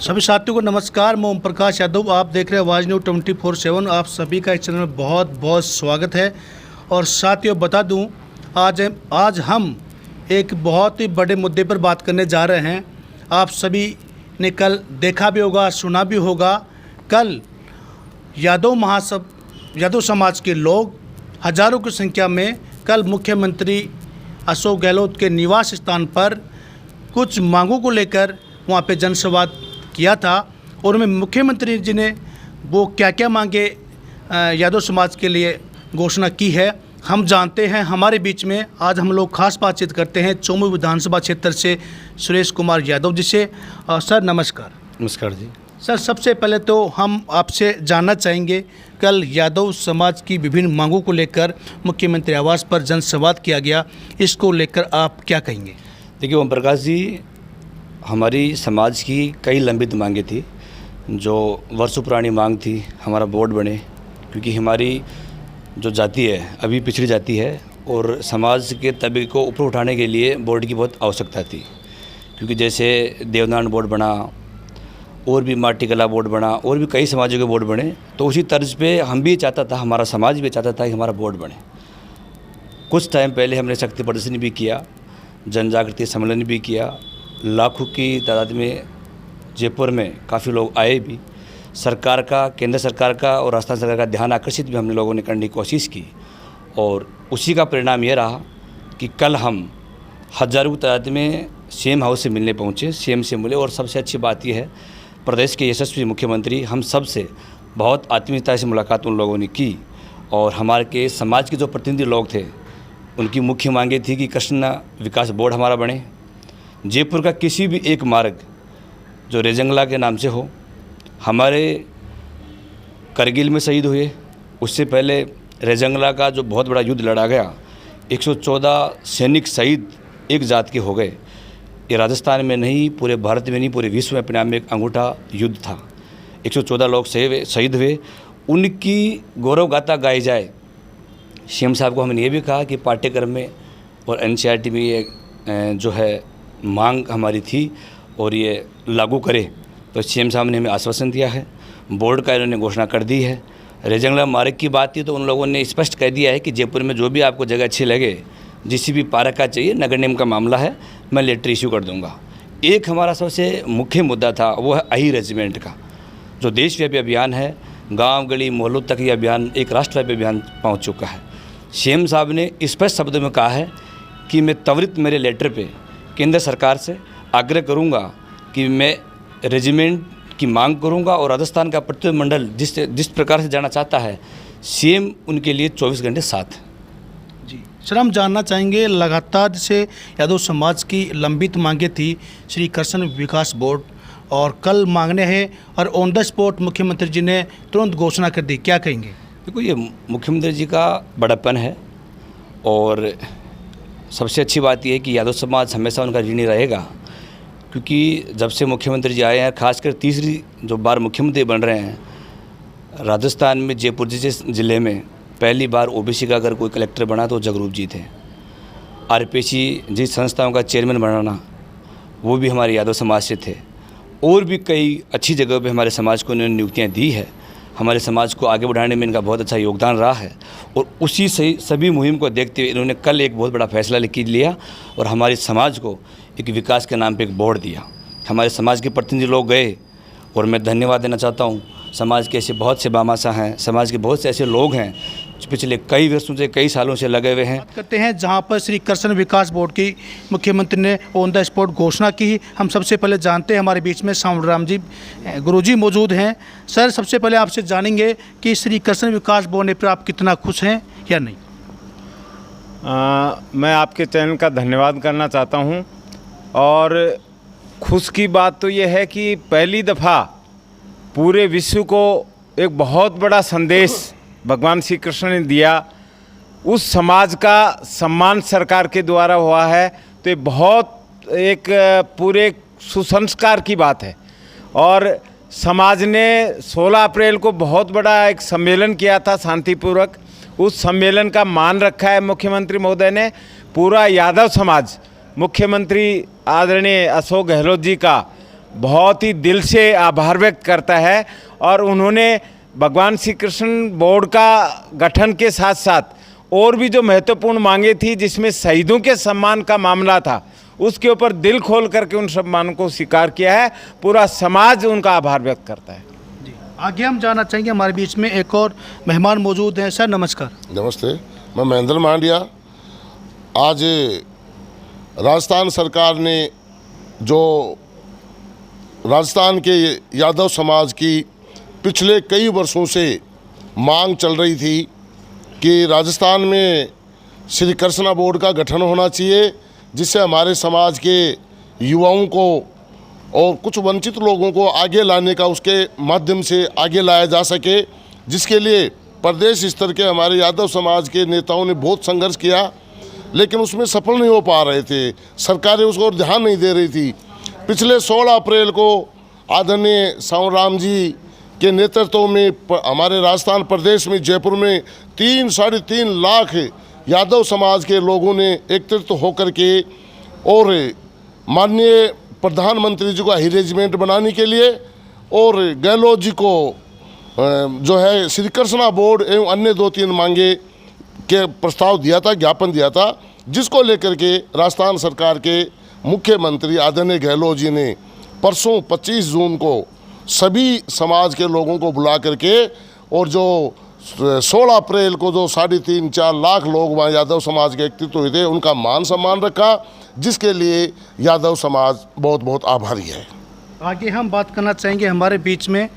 सभी साथियों को नमस्कार। मैं ओम प्रकाश यादव, आप देख रहे हैं आवाज़ न्यूज़ 24/7। आप सभी का इस चैनल में बहुत बहुत स्वागत है। और साथियों बता दूं, आज हम एक बहुत ही बड़े मुद्दे पर बात करने जा रहे हैं। आप सभी ने कल देखा भी होगा, सुना भी होगा। कल यादव समाज के लोग हज़ारों की संख्या में कल मुख्यमंत्री अशोक गहलोत के निवास स्थान पर कुछ मांगों को लेकर वहाँ पे जनसंवाद किया था। और उनमें मुख्यमंत्री जी ने वो क्या क्या मांगे यादव समाज के लिए घोषणा की है, हम जानते हैं। हमारे बीच में आज हम लोग खास बातचीत करते हैं चौमू विधानसभा क्षेत्र से सुरेश कुमार यादव जी से। सर नमस्कार। नमस्कार जी। सर सबसे पहले तो हम आपसे जानना चाहेंगे, कल यादव समाज की विभिन्न मांगों को लेकर मुख्यमंत्री आवास पर जनसंवाद किया गया, इसको लेकर आप क्या कहेंगे? देखिए ओम प्रकाश जी, हमारी समाज की कई लंबित मांगें थी, जो वर्षों पुरानी मांग थी हमारा बोर्ड बने। क्योंकि हमारी जो जाति है अभी पिछड़ी जाति है और समाज के तबके को ऊपर उठाने के लिए बोर्ड की बहुत आवश्यकता थी। क्योंकि जैसे देवनारायण बोर्ड बना और भी माटी कला बोर्ड बना और भी कई समाजों के बोर्ड बने, तो उसी तर्ज पे हम भी चाहता था, हमारा समाज भी चाहता था कि हमारा बोर्ड बने। कुछ टाइम पहले हमने शक्ति प्रदर्शन भी किया, जन जागृति सम्मेलन भी किया, लाखों की तादाद में जयपुर में काफ़ी लोग आए भी। सरकार का, केंद्र सरकार का और राजस्थान सरकार का ध्यान आकर्षित भी हमने लोगों ने करने की कोशिश की। और उसी का परिणाम ये रहा कि कल हम हज़ारों की तादाद में सीएम हाउस से मिलने पहुँचे, सीएम से मिले। और सबसे अच्छी बात यह है, प्रदेश के यशस्वी मुख्यमंत्री हम सब से बहुत आत्मीयता से मुलाकात उन लोगों ने की। और हमारे के समाज के जो प्रतिनिधि लोग थे, उनकी मुख्य मांगें थी कि कृष्ण विकास बोर्ड हमारा बने। जयपुर का किसी भी एक मार्ग जो रेजंगला के नाम से हो, हमारे करगिल में शहीद हुए, उससे पहले रेजंगला का जो बहुत बड़ा युद्ध लड़ा गया, 114 सैनिक शहीद एक जात के हो गए। ये राजस्थान में नहीं, पूरे भारत में नहीं, पूरे विश्व में अपने आप में एक अंगूठा युद्ध था। 114 लोग शहीद हुए, उनकी गौरव गाथा गाई जाए। सीएम साहब को हमने ये भी कहा कि पाठ्यक्रम में और एनसीईआरटी में ये जो है मांग हमारी थी और ये लागू करे। तो सीएम साहब ने हमें आश्वासन दिया है, बोर्ड का इन्होंने घोषणा कर दी है। रेजंगला मार्ग की बात थी तो उन लोगों ने स्पष्ट कह दिया है कि जयपुर में जो भी आपको जगह अच्छी लगे, जिस भी पार्क का चाहिए, नगर निगम का मामला है, मैं लेटर इशू कर दूंगा। एक हमारा सबसे मुख्य मुद्दा था, वो है अही रेजिमेंट का, जो देशव्यापी अभियान है। गांव गली मोहल्लों तक ये अभियान एक राष्ट्रव्यापी अभियान पहुंच चुका है। सीएम साहब ने स्पष्ट शब्दों में कहा है कि मैं त्वरित मेरे लेटर पे केंद्र सरकार से आग्रह करूंगा कि मैं रेजिमेंट की मांग करूंगा। और राजस्थान का प्रतिनिधिमंडल जिस प्रकार से जाना चाहता है, सीएम उनके लिए 24 घंटे साथ। जी सर, हम जानना चाहेंगे, लगातार से यादव समाज की लंबित मांगें थी, श्री कृष्ण विकास बोर्ड, और कल मांगने हैं और ऑन द स्पॉट मुख्यमंत्री जी ने तुरंत घोषणा कर दी, क्या कहेंगे? देखो, ये मुख्यमंत्री जी का बड़प्पन है। और सबसे अच्छी बात यह है कि यादव समाज हमेशा उनका ऋणी रहेगा। क्योंकि जब से मुख्यमंत्री जी आए हैं, खासकर तीसरी जो बार मुख्यमंत्री बन रहे हैं, राजस्थान में जयपुर जैसे ज़िले में पहली बार ओबीसी का अगर कोई कलेक्टर बना तो जगरूप जी थे। आरपीसी जिस संस्थाओं का चेयरमैन बनाना, वो भी हमारे यादव समाज से थे। और भी कई अच्छी जगह पे हमारे समाज को उन्होंने नियुक्तियाँ दी है। हमारे समाज को आगे बढ़ाने में इनका बहुत अच्छा योगदान रहा है। और उसी सभी मुहिम को देखते हुए इन्होंने कल एक बहुत बड़ा फैसला लिया और हमारे समाज को एक विकास के नाम पे एक बोर्ड दिया। हमारे समाज के प्रतिनिधि लोग गए और मैं धन्यवाद देना चाहता हूँ। समाज के ऐसे बहुत से बामासा हैं, समाज के बहुत से ऐसे लोग हैं जो पिछले कई वर्षों से, कई सालों से लगे हुए हैं। बात करते हैं जहां पर श्री कृष्ण विकास बोर्ड की मुख्यमंत्री ने ऑन द स्पॉट घोषणा की। हम सबसे पहले जानते हैं, हमारे बीच में सावराम जी गुरुजी मौजूद हैं। सर सबसे पहले आपसे जानेंगे कि श्री कृष्ण विकास बोर्ड पर आप कितना खुश हैं या नहीं? मैं आपके चैनल का धन्यवाद करना चाहता हूं। और खुश की बात तो ये है कि पहली दफ़ा पूरे विश्व को एक बहुत बड़ा संदेश भगवान श्री कृष्ण ने दिया, उस समाज का सम्मान सरकार के द्वारा हुआ है। तो ये बहुत एक पूरे सुसंस्कार की बात है। और समाज ने 16 अप्रैल को बहुत बड़ा एक सम्मेलन किया था शांतिपूर्वक। उस सम्मेलन का मान रखा है मुख्यमंत्री महोदय ने। पूरा यादव समाज मुख्यमंत्री आदरणीय अशोक गहलोत जी का बहुत ही दिल से आभार व्यक्त करता है। और उन्होंने भगवान श्री कृष्ण बोर्ड का गठन के साथ साथ और भी जो महत्वपूर्ण मांगे थी, जिसमें शहीदों के सम्मान का मामला था, उसके ऊपर दिल खोल करके उन सम्मानों को स्वीकार किया है। पूरा समाज उनका आभार व्यक्त करता है। जी, आगे हम जानना चाहेंगे, हमारे बीच में एक और मेहमान मौजूद हैं। सर नमस्कार। नमस्ते, मैं महेंद्र मांडिया। आज राजस्थान सरकार ने जो राजस्थान के यादव समाज की पिछले कई वर्षों से मांग चल रही थी कि राजस्थान में श्री कृष्णा बोर्ड का गठन होना चाहिए, जिससे हमारे समाज के युवाओं को और कुछ वंचित लोगों को आगे लाने का, उसके माध्यम से आगे लाया जा सके, जिसके लिए प्रदेश स्तर के हमारे यादव समाज के नेताओं ने बहुत संघर्ष किया, लेकिन उसमें सफल नहीं हो पा रहे थे। सरकारें उसको ध्यान नहीं दे रही थी। पिछले 16 अप्रैल को आदरणीय सावंत राम जी के नेतृत्व में हमारे राजस्थान प्रदेश में जयपुर में 3-3.5 लाख यादव समाज के लोगों ने एकत्रित होकर के और माननीय प्रधानमंत्री जी को हाई रेजिमेंट बनाने के लिए और गहलोत जी को जो है श्री कृष्णा बोर्ड एवं अन्य 2-3 मांगे के प्रस्ताव दिया था, ज्ञापन दिया था, जिसको लेकर के राजस्थान सरकार के मुख्यमंत्री आदरणीय गहलोत जी ने परसों 25 जून को सभी समाज के लोगों को बुला करके और जो 16 अप्रैल को जो 3.5-4 लाख लोग वहाँ यादव समाज के एकत्रित हुए थे, उनका मान सम्मान रखा, जिसके लिए यादव समाज बहुत बहुत आभारी है। आगे हम बात करना चाहेंगे, हमारे बीच में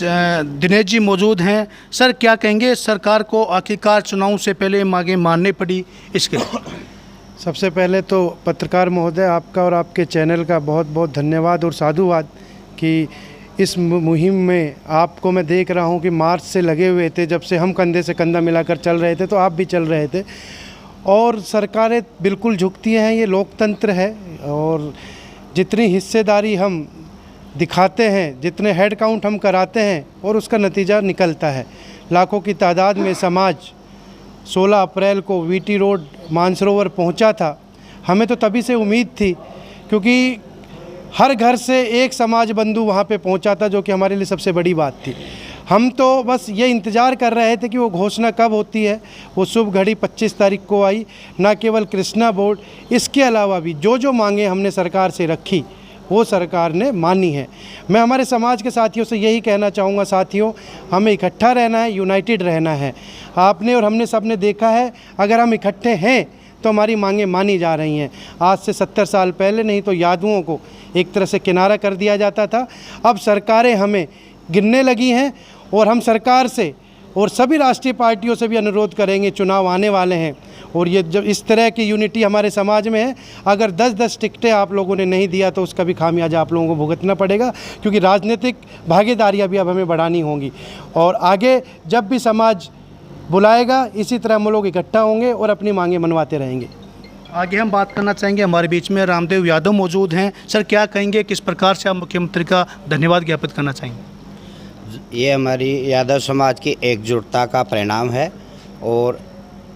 दिनेश जी मौजूद हैं। सर क्या कहेंगे, सरकार को आखिरकार चुनाव से पहले मांगे माननी पड़ी, इसके लिए? सबसे पहले तो पत्रकार महोदय आपका और आपके चैनल का बहुत बहुत धन्यवाद और साधुवाद कि इस मुहिम में आपको मैं देख रहा हूं कि मार्च से लगे हुए थे। जब से हम कंधे से कंधा मिलाकर चल रहे थे तो आप भी चल रहे थे, और सरकारें बिल्कुल झुकती हैं, ये लोकतंत्र है। और जितनी हिस्सेदारी हम दिखाते हैं, जितने हेड काउंट हम कराते हैं, और उसका नतीजा निकलता है। लाखों की तादाद में समाज 16 अप्रैल को वीटी रोड मानसरोवर पहुंचा था। हमें तो तभी से उम्मीद थी, क्योंकि हर घर से एक समाज बंधु वहां पे पहुंचा था, जो कि हमारे लिए सबसे बड़ी बात थी। हम तो बस ये इंतज़ार कर रहे थे कि वो घोषणा कब होती है। वो शुभ घड़ी 25 तारीख को आई। ना केवल कृष्णा बोर्ड, इसके अलावा भी जो जो मांगे हमने सरकार से रखी, वो सरकार ने मानी है। मैं हमारे समाज के साथियों से यही कहना चाहूँगा, साथियों हमें इकट्ठा रहना है, यूनाइटेड रहना है। आपने और हमने सब ने देखा है, अगर हम इकट्ठे हैं तो हमारी मांगें मानी जा रही हैं। आज से 70 साल पहले नहीं तो यादवों को एक तरह से किनारा कर दिया जाता था। अब सरकारें हमें गिनने लगी हैं, और हम सरकार से और सभी राष्ट्रीय पार्टियों से भी अनुरोध करेंगे, चुनाव आने वाले हैं, और ये जब इस तरह की यूनिटी हमारे समाज में है, अगर 10-10 टिकटें आप लोगों ने नहीं दिया तो उसका भी खामियाजा आप लोगों को भुगतना पड़ेगा, क्योंकि राजनीतिक भागीदारियाँ भी अब हमें बढ़ानी होंगी। और आगे जब भी समाज बुलाएगा, इसी तरह हम लोग इकट्ठा होंगे और अपनी मांगें मनवाते रहेंगे। आगे हम बात करना चाहेंगे, हमारे बीच में रामदेव यादव मौजूद हैं। सर क्या कहेंगे, किस प्रकार से आप मुख्यमंत्री का धन्यवाद ज्ञापित करना चाहेंगे? ये हमारी यादव समाज की एकजुटता का परिणाम है, और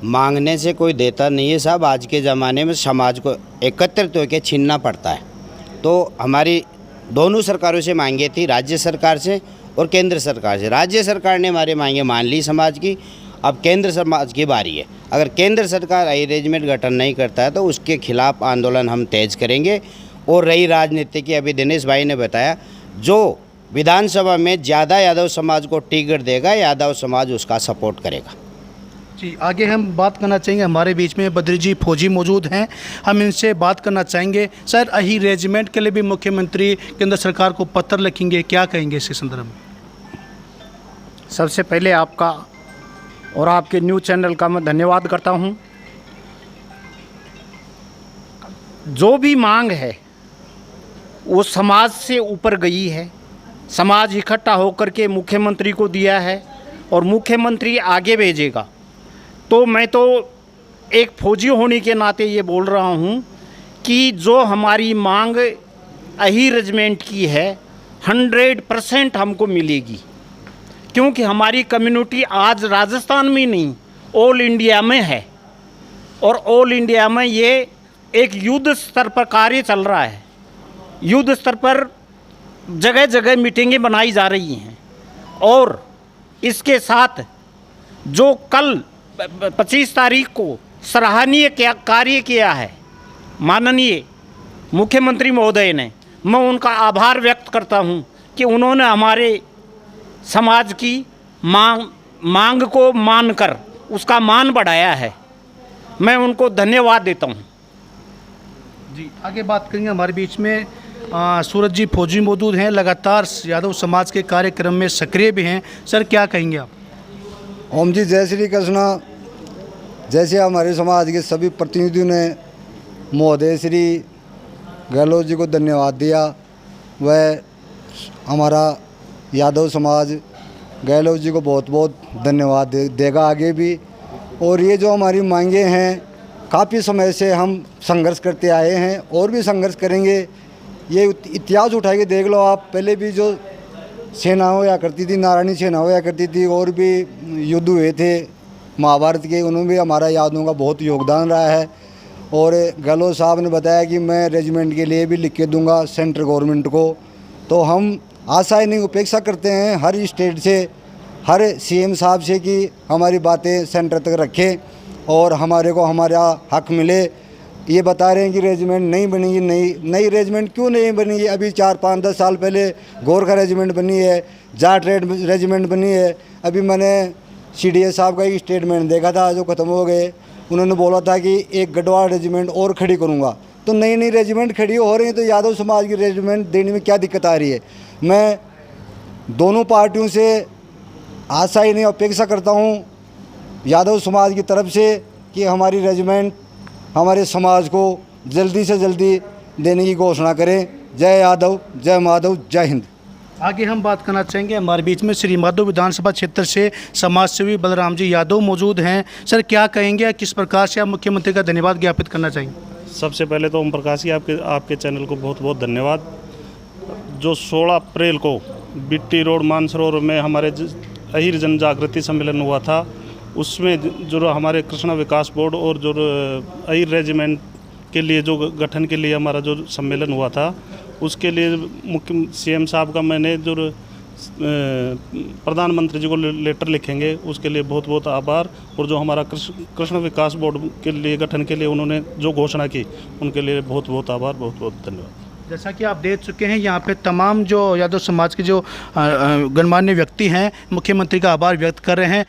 मांगने से कोई देता नहीं है साहब। आज के ज़माने में समाज को एकत्रित होकर छीनना पड़ता है। तो हमारी दोनों सरकारों से मांगे थी, राज्य सरकार से और केंद्र सरकार से। राज्य सरकार ने हमारी मांगे मान ली समाज की, अब केंद्र समाज की बारी है। अगर केंद्र सरकार अरेंजमेंट गठन नहीं करता है तो उसके खिलाफ आंदोलन हम तेज करेंगे। और रही राजनीति की, अभी दिनेश भाई ने बताया, जो विधानसभा में ज़्यादा यादव समाज को टिकट देगा, यादव समाज उसका सपोर्ट करेगा। जी, आगे हम बात करना चाहेंगे, हमारे बीच में बद्री जी फौजी मौजूद हैं। हम इनसे बात करना चाहेंगे, सर अही रेजिमेंट के लिए भी मुख्यमंत्री केंद्र सरकार को पत्र लिखेंगे, क्या कहेंगे इसके संदर्भ में? सबसे पहले आपका और आपके न्यूज़ चैनल का मैं धन्यवाद करता हूं। जो भी मांग है वो समाज से ऊपर गई है। समाज इकट्ठा होकर के मुख्यमंत्री को दिया है और मुख्यमंत्री आगे भेजेगा। तो मैं तो एक फौजी होने के नाते ये बोल रहा हूँ कि जो हमारी मांग अही रेजिमेंट की है 100% हमको मिलेगी, क्योंकि हमारी कम्युनिटी आज राजस्थान में नहीं ऑल इंडिया में है, और ऑल इंडिया में ये एक युद्ध स्तर पर कार्य चल रहा है। युद्ध स्तर पर जगह जगह मीटिंगें बनाई जा रही हैं और इसके साथ जो कल 25 तारीख को सराहनीय कार्य किया है माननीय मुख्यमंत्री महोदय ने, मैं उनका आभार व्यक्त करता हूं कि उन्होंने हमारे समाज की मांग को मानकर उसका मान बढ़ाया है। मैं उनको धन्यवाद देता हूं। जी, आगे बात करेंगे। हमारे बीच में सूरज जी फौजी मौजूद हैं, लगातार यादव समाज के कार्यक्रम में सक्रिय भी हैं। सर, क्या कहेंगे आप? ओम जी, जय श्री कृष्ण। जैसे हमारे समाज के सभी प्रतिनिधियों ने महोदय श्री गहलोत जी को धन्यवाद दिया, वह हमारा यादव समाज गहलोत जी को बहुत बहुत धन्यवाद देगा आगे भी। और ये जो हमारी मांगे हैं, काफ़ी समय से हम संघर्ष करते आए हैं और भी संघर्ष करेंगे। ये इतिहास उठा के देख लो आप, पहले भी जो सेना होया करती थी, नारायणी सेना होया करती थी, और भी युद्ध हुए थे महाभारत के, उन्होंने भी हमारा यादवों का बहुत योगदान रहा है। और गहलोत साहब ने बताया कि मैं रेजिमेंट के लिए भी लिख के दूंगा सेंट्रल गवर्नमेंट को। तो हम आशा नहीं उपेक्षा करते हैं हर स्टेट से, हर सीएम साहब से कि हमारी बातें सेंटर तक रखें और हमारे को हमारा हक मिले। ये बता रहे हैं कि रेजिमेंट नहीं बनेगी, नई रेजिमेंट क्यों नहीं बनेगी? अभी 4-5-10 साल पहले गोरखा रेजिमेंट बनी है, जाट रेजिमेंट बनी है। अभी मैंने CDS साहब का एक स्टेटमेंट देखा था जो ख़त्म हो गए। उन्होंने बोला था कि एक गढ़वाल रेजिमेंट और खड़ी करूँगा। तो नई रेजिमेंट खड़ी हो रही है, तो यादव समाज की रेजिमेंट देने में क्या दिक्कत आ रही है? मैं दोनों पार्टियों से आशा ही नहीं अपेक्षा करता हूँ यादव समाज की तरफ से कि हमारी रेजिमेंट हमारे समाज को जल्दी से जल्दी देने की घोषणा करें। जय यादव, जय माधव, जय हिंद। आगे हम बात करना चाहेंगे। हमारे बीच में श्री माधव विधानसभा क्षेत्र से समाज सेवी बलराम जी यादव मौजूद हैं। सर, क्या कहेंगे, किस प्रकार से आप मुख्यमंत्री का धन्यवाद ज्ञापित करना चाहेंगे? सबसे पहले तो ओम प्रकाश जी, आपके चैनल को बहुत बहुत धन्यवाद। जो 16 अप्रैल को बिट्टी रोड मानसरोवर में हमारे अहिर जन जागृति सम्मेलन हुआ था, उसमें जो हमारे कृष्णा विकास बोर्ड और जो अहिर रेजिमेंट के लिए जो गठन के लिए हमारा जो सम्मेलन हुआ था, उसके लिए मुख्य CM साहब का मैंने जो प्रधानमंत्री जी को लेटर लिखेंगे, उसके लिए बहुत बहुत आभार। और जो हमारा कृष्ण विकास बोर्ड के लिए गठन के लिए उन्होंने जो घोषणा की, उनके लिए बहुत बहुत आभार, बहुत बहुत धन्यवाद। जैसा कि आप देख चुके हैं, यहाँ पे तमाम जो यादव समाज के जो गणमान्य व्यक्ति हैं मुख्यमंत्री का आभार व्यक्त कर रहे हैं।